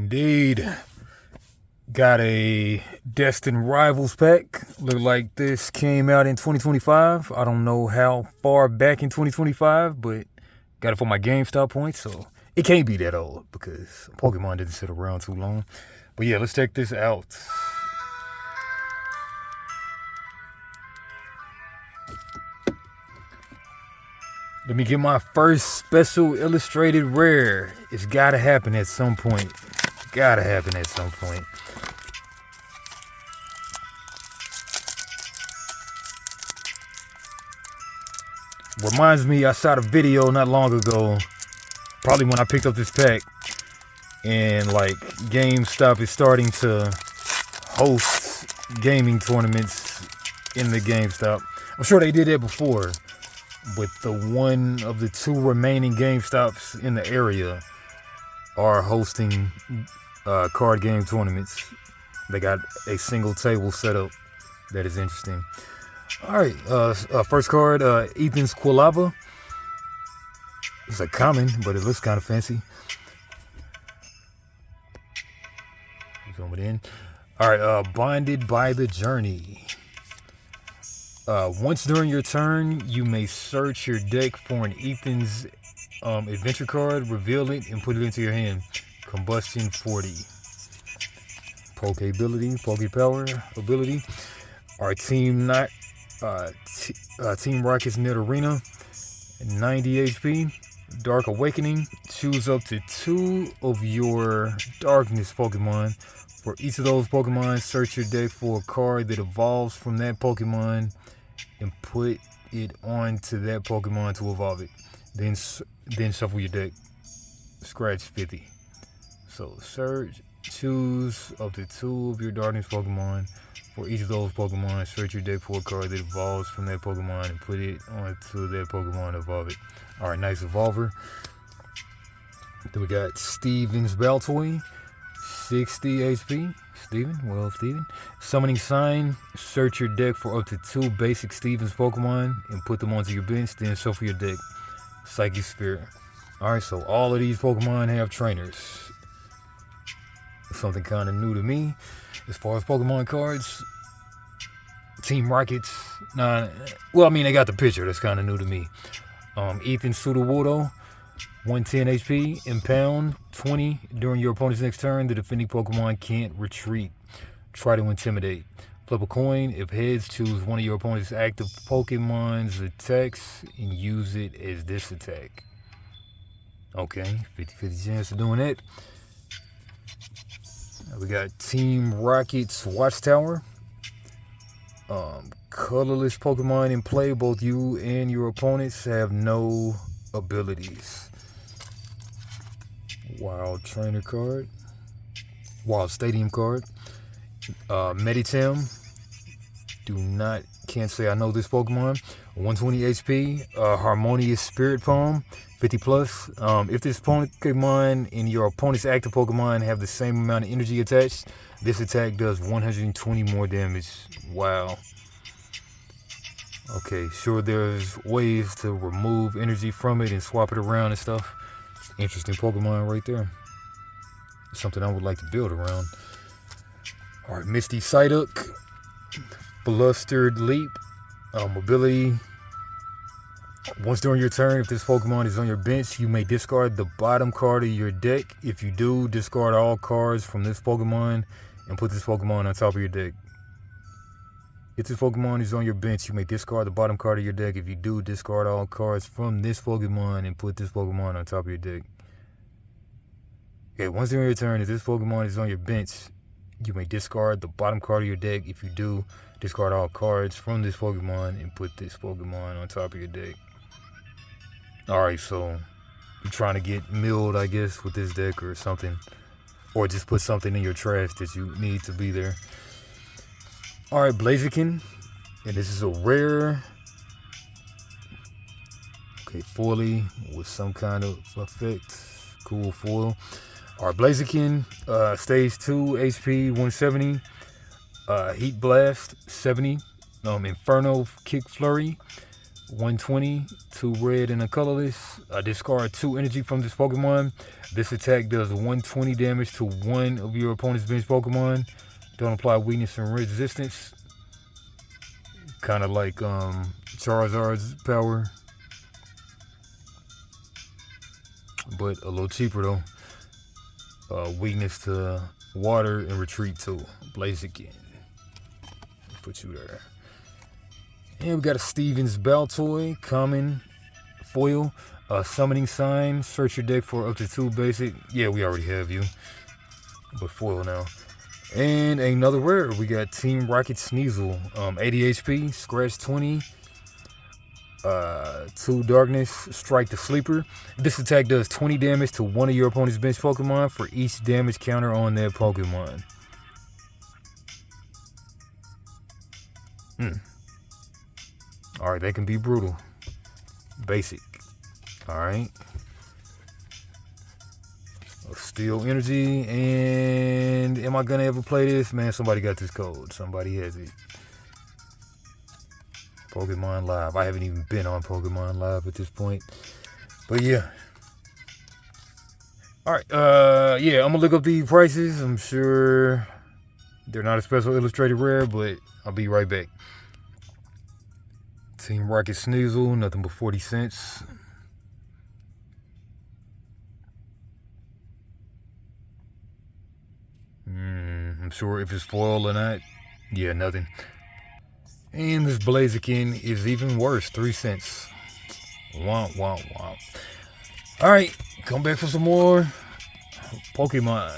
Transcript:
Indeed. Got a Destined Rivals pack. Look like this came out in 2025. I don't know how far back in 2025, but got it for my GameStop points, so it can't be that old because Pokemon didn't sit around too long. But yeah, let's check this out. Let me get my first special illustrated rare. It's gotta happen at some point. Gotta happen at some point. Reminds me, I shot a video not long ago, probably when I picked up this pack, and like GameStop is starting to host gaming tournaments in the GameStop. I'm sure they did that before, but the one of the two remaining GameStops in the area are hosting card game tournaments. They got a single table set up. That is interesting. All right, first card, Ethan's Quilava. It's a common, but it looks kind of fancy. Zoom it in. All right, Bonded by the Journey. Once during your turn, you may search your deck for an Ethan's adventure card, reveal it, and put it into your hand. Combustion 40. Poke ability, Poke Power ability. Our Team Rocket's Net Arena, 90 HP. Dark Awakening. Choose up to 2 of your Darkness Pokemon. For each of those Pokemon, search your deck for a card that evolves from that Pokemon and put it onto that Pokemon to evolve it. Then shuffle your deck. Scratch 50. So search, choose up to 2 of your Darkness Pokemon. For each of those Pokemon, search your deck for a card that evolves from that Pokemon and put it onto that Pokemon to evolve it. Alright, nice evolver. Then we got Steven's Baltoy, 60 HP. Steven. Summoning Sign, search your deck for up to 2 basic Steven's Pokemon and put them onto your bench, then shuffle your deck. Psychic Spirit. Alright, so all of these Pokemon have trainers. Something kind of new to me. As far as Pokemon cards, Team Rockets, they got the picture. That's kind of new to me. Ethan Sudowoodo, 110 HP. Impound, 20. During your opponent's next turn, the defending Pokemon can't retreat. Try to intimidate. Flip a coin. If heads, choose one of your opponent's active Pokemon's attacks and use it as this attack. Okay, 50-50 chance of doing that. We got Team Rocket's Watchtower. Colorless Pokemon in play. Both you and your opponents have no abilities. Wild Trainer card. Wild Stadium card. Meditam. Can't say I know this Pokemon. 120 HP. Harmonious Spirit Palm. 50 plus. If this Pokemon and your opponent's active Pokemon have the same amount of energy attached, this attack does 120 more damage. Wow. Okay, sure, there's ways to remove energy from it and swap it around and stuff. Interesting Pokemon right there. Something I would like to build around. Alright, Misty Psyduck. Blustered Leap. Mobility. Once during your turn, if this Pokemon is on your bench, you may discard the bottom card of your deck. If you do, discard all cards from this Pokemon and put this Pokemon on top of your deck. If this Pokemon is on your bench, you may discard the bottom card of your deck. If you do, discard all cards from this Pokemon and put this Pokemon on top of your deck. Okay, once during your turn, if this Pokemon is on your bench, you may discard the bottom card of your deck. If you do, discard all cards from this Pokemon and put this Pokemon on top of your deck. Alright, so you're trying to get milled, I guess, with this deck or something. Or just put something in your trash that you need to be there. Alright, Blaziken. And this is a rare. Okay, foily with some kind of effect. Cool foil. Alright, Blaziken. Stage 2, HP 170. Heat Blast 70. Inferno Kick Flurry. 120, 2 red and a colorless. Discard 2 energy from this Pokemon. This attack does 120 damage to one of your opponent's bench Pokemon. Don't apply weakness and resistance. Kind of like Charizard's power, but a little cheaper though. Weakness to water and retreat too. Blaziken. Put you there. And we got a Stevens Baltoy, common foil. Summoning sign. Search your deck for up to 2 basic. Yeah, we already have you, but foil now. And another rare, we got Team Rocket Sneasel, 80 HP, scratch 20, 2 darkness, strike the sleeper. This attack does 20 damage to one of your opponent's bench Pokemon for each damage counter on that Pokemon. Alright, that can be brutal. Basic. Alright. Steel energy, and am I gonna ever play this? Man, somebody got this code. Somebody has it. Pokemon Live. I haven't even been on Pokemon Live at this point. But yeah. Alright, yeah, I'm gonna look up the prices. I'm sure they're not a special illustrated rare, but I'll be right back. Team Rocket Sneasel, nothing but 40 cents. I'm sure if it's foil or not. Yeah, nothing. And this Blaziken is even worse, 3 cents. Womp, womp, womp. Alright, come back for some more Pokemon.